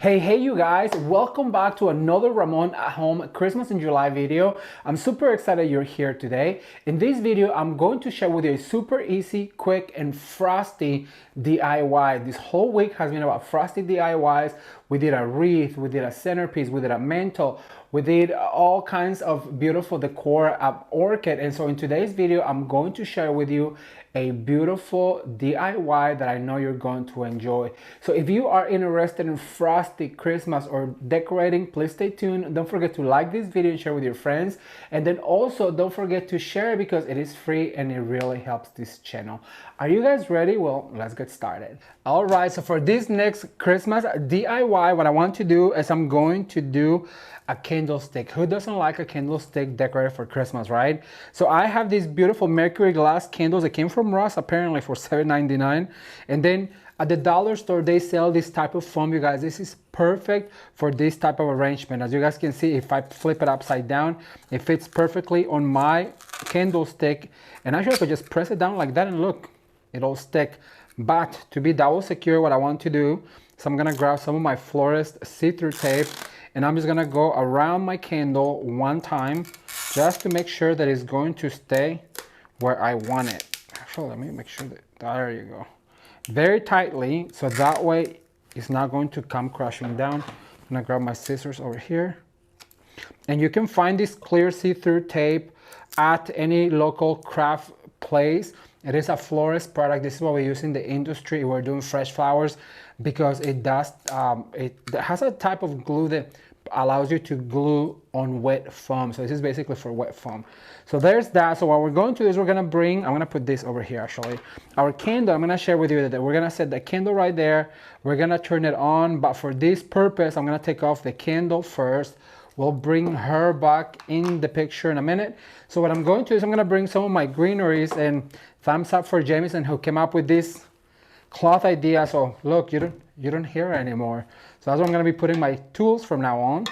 Hey you guys, welcome back to another Ramon at Home Christmas in July video. I'm super excited you're here today. In this video, I'm going to share with you a super easy, quick, and frosty DIY. This whole week has been about frosty DIYs. We did a wreath, we did a centerpiece, we did a mantle, we did all kinds of beautiful decor at orchid. And so in today's video, I'm going to share with you a beautiful DIY that I know you're going to enjoy. So if you are interested in frosty Christmas or decorating, please stay tuned. Don't forget to like this video and share with your friends. And then also don't forget to share it because it is free and it really helps this channel. Are you guys ready? Well, let's get started. All right, so for this next Christmas DIY, what I want to do is I'm going to do a candlestick. Who doesn't like a candlestick decorated for Christmas, right? So I have these beautiful mercury glass candles that came from Ross, apparently for $7.99. And then at the dollar store, they sell this type of foam, you guys. This is perfect for this type of arrangement. As you guys can see, if I flip it upside down, it fits perfectly on my candlestick. And actually, I could just press it down like that and look, it'll stick. But to be double secure, what I want to do, so I'm gonna grab some of my florist see-through tape, and I'm just gonna go around my candle one time just to make sure that it's going to stay where I want it. Actually, let me make sure that, there you go. Very tightly, so that way it's not going to come crashing down. I'm gonna grab my scissors over here. And you can find this clear see-through tape at any local craft place. It is a florist product. This is what we use in the industry. We're doing fresh flowers because it does, it has a type of glue that allows you to glue on wet foam. So this is basically for wet foam. So there's that. So what we're going to do is we're gonna bring, I'm gonna put this over here actually. Our candle, I'm gonna share with you that we're gonna set the candle right there. We're gonna turn it on, but for this purpose, I'm gonna take off the candle first. We'll bring her back in the picture in a minute. So what I'm going to do is I'm gonna bring some of my greeneries, and thumbs up for Jameson who came up with this cloth idea. So look, you don't hear it anymore. So that's what I'm gonna be putting my tools from now on.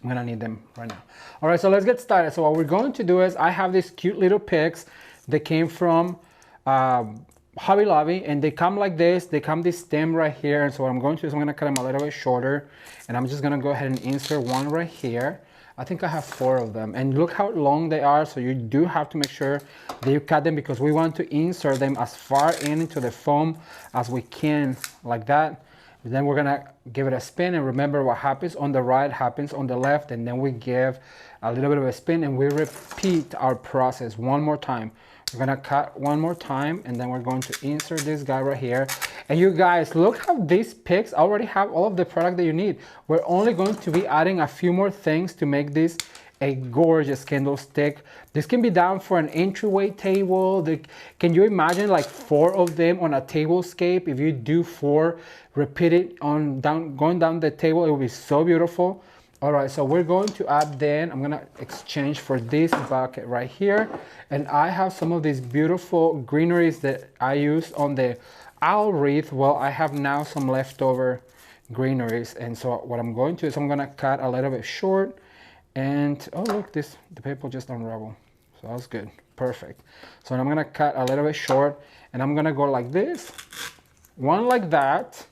I'm gonna need them right now. All right, so let's get started. So what we're going to do is I have these cute little picks that came from Hobby Lobby, and they come like this. They come this stem right here. And so what I'm going to do is I'm gonna cut them a little bit shorter, and I'm just gonna go ahead and insert one right here. I think I have 4 of them, and look how long they are. So you do have to make sure that you cut them because we want to insert them as far into the foam as we can, like that. And then we're gonna give it a spin, and remember what happens on the right happens on the left, and then we give a little bit of a spin and we repeat our process one more time. We're gonna cut one more time, and then we're going to insert this guy right here. And you guys, look how these picks already have all of the product that you need. We're only going to be adding a few more things to make this a gorgeous candlestick. This can be done for an entryway table. Can you imagine like 4 of them on a tablescape? If you do 4 repeated on going down the table, it will be so beautiful. All right, so we're going to add, then I'm gonna exchange for this bucket right here. And I have some of these beautiful greeneries that I used on the owl wreath. Well, I have now some leftover greeneries. And so what I'm going to is I'm gonna cut a little bit short. And oh look, the paper just unraveled. So that's good, perfect. So I'm gonna cut a little bit short, and I'm gonna go like this, one like that.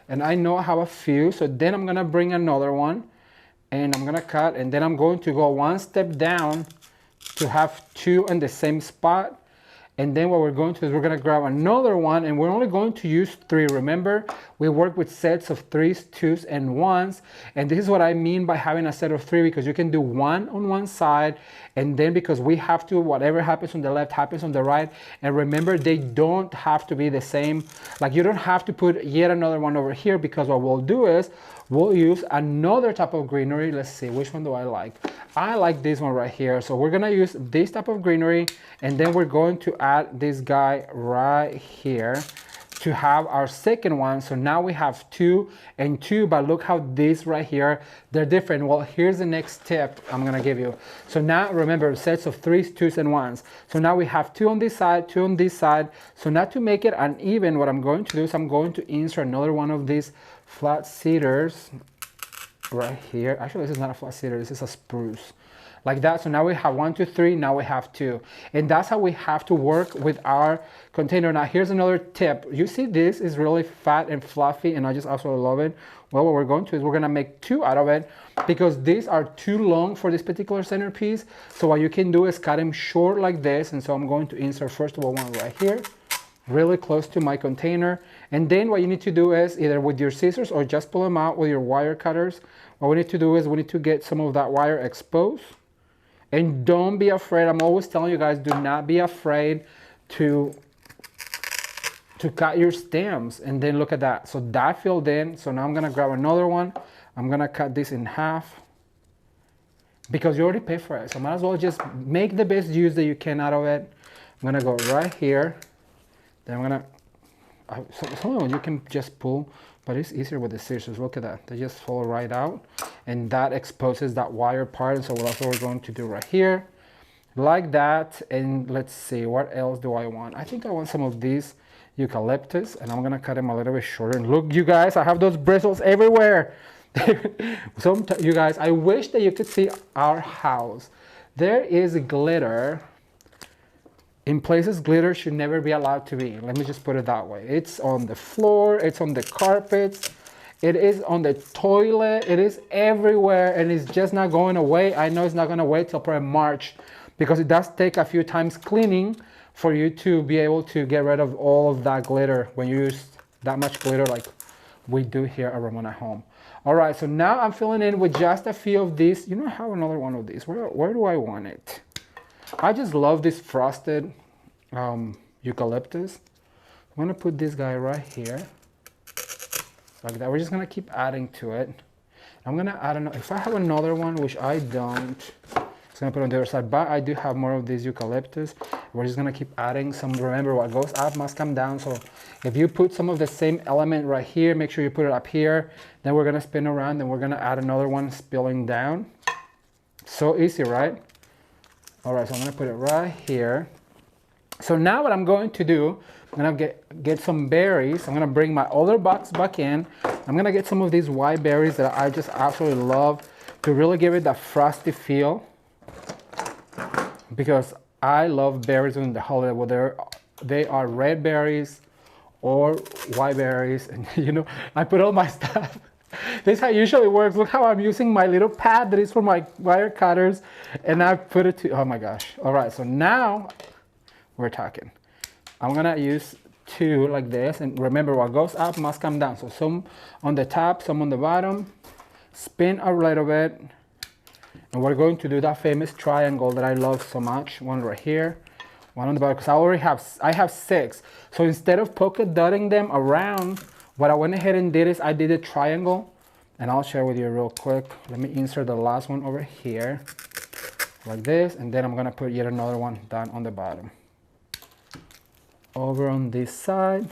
And I know I have a few, so then I'm gonna bring another one, and I'm gonna cut, and then I'm going to go one step down to have 2 in the same spot. And then what we're going to do is we're gonna grab another one, and we're only going to use 3. Remember, we work with sets of 3s, 2s, and 1s. And this is what I mean by having a set of 3, because you can do 1 on one side, and then because we have to, whatever happens on the left happens on the right. And remember, they don't have to be the same. Like, you don't have to put yet another one over here, because what we'll do is we'll use another type of greenery. Let's see, which one do I like? I like this one right here. So we're gonna use this type of greenery, and then we're going to add this guy right here to have our second one. So now we have 2 and 2, but look how these right here, they're different. Well, here's the next tip I'm gonna give you. So now remember, sets of 3s, 2s, and 1s. So now we have 2 on this side, 2 on this side. So now to make it uneven, what I'm going to do is I'm going to insert another one of these flat cedars. right here. Actually, this is not a flat cedar, this is a spruce. Like that. So now we have 1, 2, 3, now we have 2. And that's how we have to work with our container. Now here's another tip. You see this is really fat and fluffy and I just absolutely love it. Well, what we're going to is we're gonna make 2 out of it because these are too long for this particular centerpiece. So what you can do is cut them short like this. And so I'm going to insert first of all one right here, really close to my container. And then what you need to do is either with your scissors or just pull them out with your wire cutters. What we need to do is we need to get some of that wire exposed. And don't be afraid. I'm always telling you guys, do not be afraid to cut your stems. And then look at that. So that filled in. So now I'm gonna grab another one. I'm gonna cut this in half because you already paid for it. So might as well just make the best use that you can out of it. I'm gonna go right here. Then I'm gonna, some of them you can just pull, but it's easier with the scissors. Look at that, they just fall right out. And that exposes that wire part. And so that's what we're going to do right here. Like that. And let's see, what else do I want? I think I want some of these eucalyptus and I'm gonna cut them a little bit shorter. And look, you guys, I have those bristles everywhere. You guys, I wish that you could see our house. There is glitter. In places glitter should never be allowed to be. Let me just put it that way. It's on the floor, it's on the carpets, it is on the toilet, it is everywhere, and it's just not going away. I know it's not gonna wait till probably March because it does take a few times cleaning for you to be able to get rid of all of that glitter when you use that much glitter like we do here at Ramon at home. All right, so now I'm filling in with just a few of these. You know, I have another one of these. Where do I want it? I just love this frosted eucalyptus. I'm gonna put this guy right here, like that. We're just gonna keep adding to it. I'm gonna add another, if I have another one, which I don't, it's gonna put it on the other side, but I do have more of these eucalyptus. We're just gonna keep adding some. Remember, what goes up must come down. So if you put some of the same element right here, make sure you put it up here. Then we're gonna spin around, then we're gonna add another one spilling down. So easy, right? All right, so I'm gonna put it right here. So now what I'm going to do, I'm gonna get some berries. I'm gonna bring my other box back in. I'm gonna get some of these white berries that I just absolutely love to really give it that frosty feel. Because I love berries in the holiday, whether they are red berries or white berries. And you know, I put all my stuff. This is how it usually works. Look how I'm using my little pad that is for my wire cutters, and I put it to, oh my gosh. All right, so now we're talking. I'm gonna use 2 like this, and remember, what goes up must come down. So some on the top, some on the bottom. Spin a little bit, and we're going to do that famous triangle that I love so much. One right here, one on the bottom, because I have 6. So instead of polka dotting them around, what I went ahead and did is I did a triangle, and I'll share with you real quick. Let me insert the last one over here, like this, and then I'm gonna put yet another one down on the bottom. Over on this side.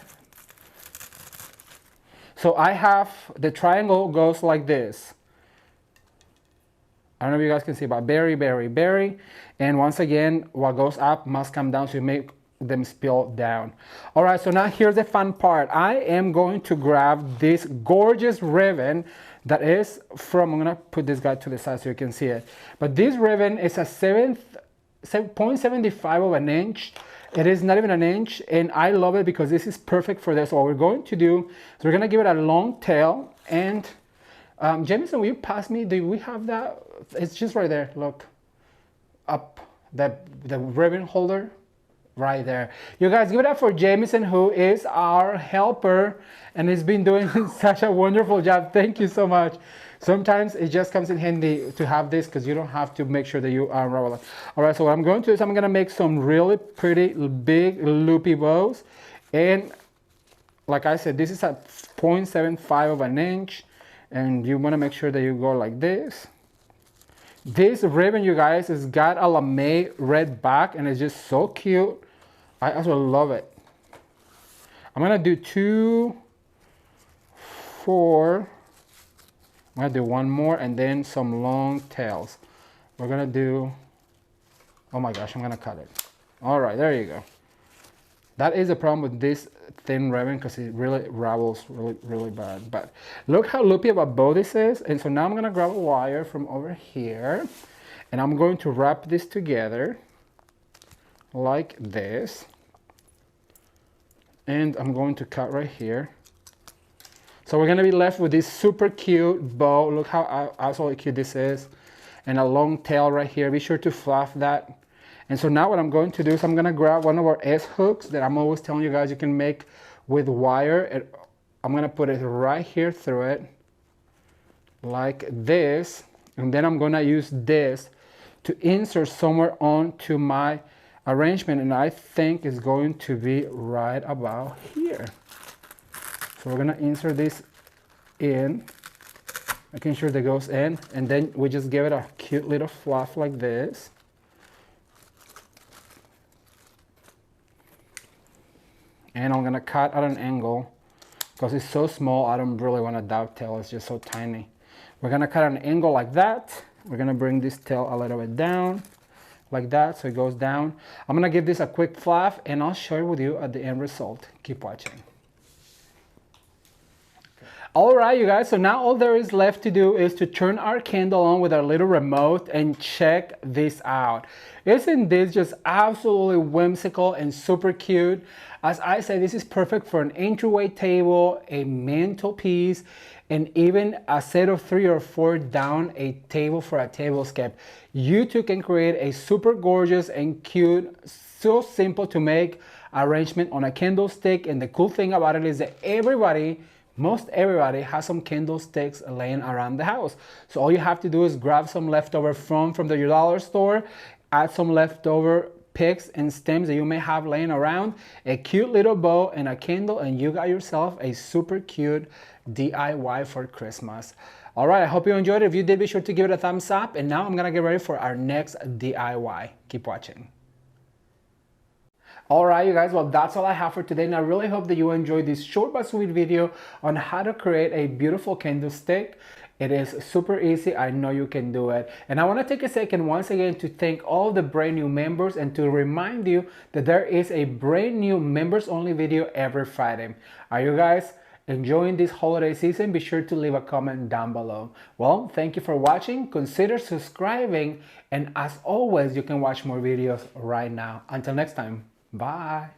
So I have, the triangle goes like this. I don't know if you guys can see, but berry, berry, berry. And once again, what goes up must come down, so you make them spill down. All right, so now here's the fun part. I am going to grab this gorgeous ribbon that is from, I'm gonna put this guy to the side so you can see it. But this ribbon is a 0.75 of an inch. It is not even an inch, and I love it because this is perfect for this. So what we're going to do is we're gonna give it a long tail. And Jameson, will you pass me, do we have that? It's just right there, look. Up, the ribbon holder. Right there. You guys, give it up for Jameson, who is our helper and has been doing such a wonderful job. Thank you so much. Sometimes it just comes in handy to have this because you don't have to make sure that you unravel it. All right, so what I'm going to do is I'm going to make some really pretty big loopy bows. And like I said, this is at 0.75 of an inch. And you want to make sure that you go like this. This ribbon, you guys, has got a lame red back and it's just so cute. I also love it. I'm gonna do 2, 4. I'm gonna do one more and then some long tails. We're gonna do, oh my gosh, I'm gonna cut it. All right, there you go. That is a problem with this thin ribbon because it really ravels really bad. But look how loopy of a bow this is. And so now I'm gonna grab a wire from over here and I'm going to wrap this together like this. And I'm going to cut right here. So we're gonna be left with this super cute bow. Look how absolutely cute this is. And a long tail right here. Be sure to fluff that. And so now what I'm going to do is I'm gonna grab one of our S hooks that I'm always telling you guys you can make with wire. And I'm gonna put it right here through it, like this. And then I'm gonna use this to insert somewhere onto my arrangement. And I think it's going to be right about here. So we're gonna insert this in, making sure that goes in. And then we just give it a cute little fluff like this. And I'm gonna cut at an angle because it's so small. I don't really want to dovetail. It's just so tiny. We're gonna cut at an angle like that. We're gonna bring this tail a little bit down like that so it goes down. I'm gonna give this a quick fluff and I'll share with you at the end result. Keep watching. All right, you guys, so now all there is left to do is to turn our candle on with our little remote and check this out. Isn't this just absolutely whimsical and super cute? As I said, this is perfect for an entryway table, a mantelpiece, and even a set of 3 or 4 down a table for a tablescape. You too can create a super gorgeous and cute, so simple to make arrangement on a candlestick. And the cool thing about it is that most everybody has some candlesticks laying around the house. So all you have to do is grab some leftover from the dollar store, add some leftover picks and stems that you may have laying around, a cute little bow and a candle, and you got yourself a super cute DIY for Christmas. All right, I hope you enjoyed it. If you did, be sure to give it a thumbs up. And now I'm gonna get ready for our next DIY. Keep watching. All right, you guys, well, that's all I have for today. And I really hope that you enjoyed this short but sweet video on how to create a beautiful candlestick. It is super easy. I know you can do it. And I want to take a second once again to thank all the brand new members and to remind you that there is a brand new members only video every Friday. Are you guys enjoying this holiday season? Be sure to leave a comment down below. Well, thank you for watching. Consider subscribing. And as always, you can watch more videos right now. Until next time. Bye.